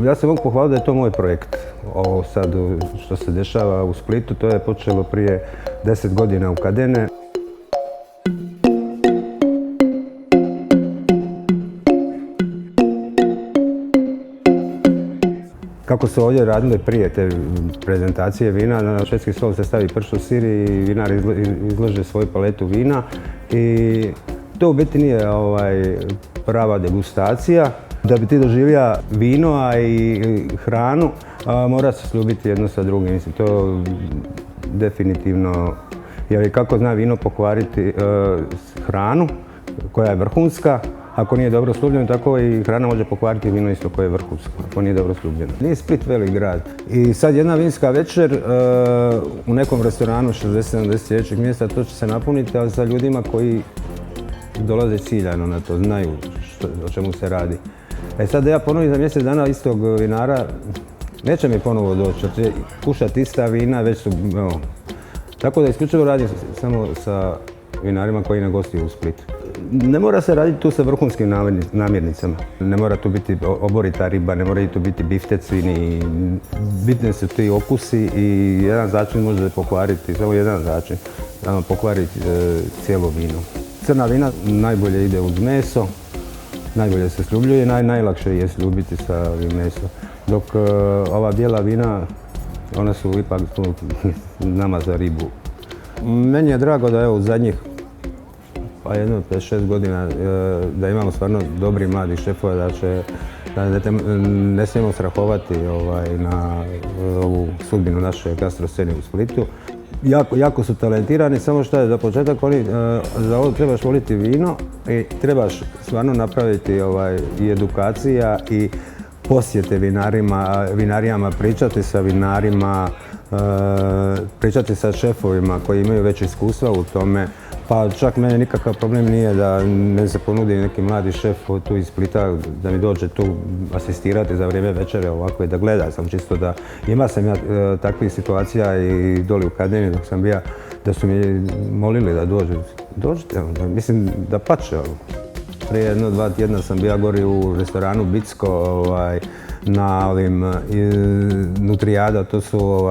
Ja se mogu pohvaliti da je to moj projekt. Ovo sad što se dešava u Splitu, to je počelo prije 10 godina u Kadene. Kako su ovdje radile prije te prezentacije vina, na švedski stol se stavi pršut sir i vinar izlože svoju paletu vina. I to u biti nije prava degustacija. Da bi ti doživio vino, a i hranu, mora se sljubiti jedno sa drugim. Mislim, to definitivno, jer kako zna vino pokvariti hranu koja je vrhunska, ako nije dobro slubljeno, tako i hrana može pokvariti vino isto koje je vrhunsko, ako nije dobro slubljeno. Nije Split velik grad. I sad jedna vinska večer u nekom restoranu 60-70 sljedećeg mjesta, to će se napuniti, ali sa ljudima koji dolaze ciljano na to, znaju o čemu se radi. Sad da ja ponovim za mjesec dana istog vinara, neće mi ponovo doći, će kušati ista vina, već su, tako da isključivo radim samo sa vinarima koji ne gostuju u Splitu. Ne mora se raditi tu sa vrhunskim namirnicama. Ne mora tu biti oborita riba, ne moraju tu biti bifteci, bitni su ti okusi i jedan začin može pokvariti, samo jedan začin, pokvariti cijelo vino. Crna vina najbolje ide uz meso, najbolje se sljubljuje, najlakše je sljubiti sa mesom. Dok ova bijela vina, one su ipak nama za ribu. Meni je drago da u zadnjih jedno 5-6 godina da imamo stvarno dobri mladi šefova, da ne smijemo strahovati na ovu sudbinu naše gastroscene u Splitu. Jako su talentirani, samo što je za početak, za ovo trebaš voliti vino i trebaš stvarno napraviti i edukacija i posjete vinarijama, pričati sa vinarima, pričati sa šefovima koji imaju već iskustva u tome. Pa čak meni nikakav problem nije da ne se ponudi neki mladi šef tu iz Splita da mi dođe tu asistirati za vrijeme večere ovako i da gleda sam čisto da... Ima sam ja takvih situacija i doli u Kadeni dok sam bio, da su mi molili da dođite, mislim da pače. Prije 1-2 tjedna sam bio gori u restoranu Bicko na ovim Nutrijada, to su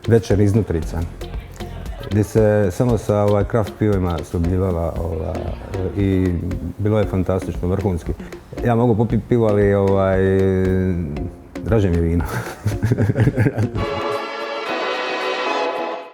večer iz Nutrica, gdje se samo sa kraft pivima sljubljivala i bilo je fantastično, vrhunski. Ja mogu popiti pivo, ali draže mi je vino.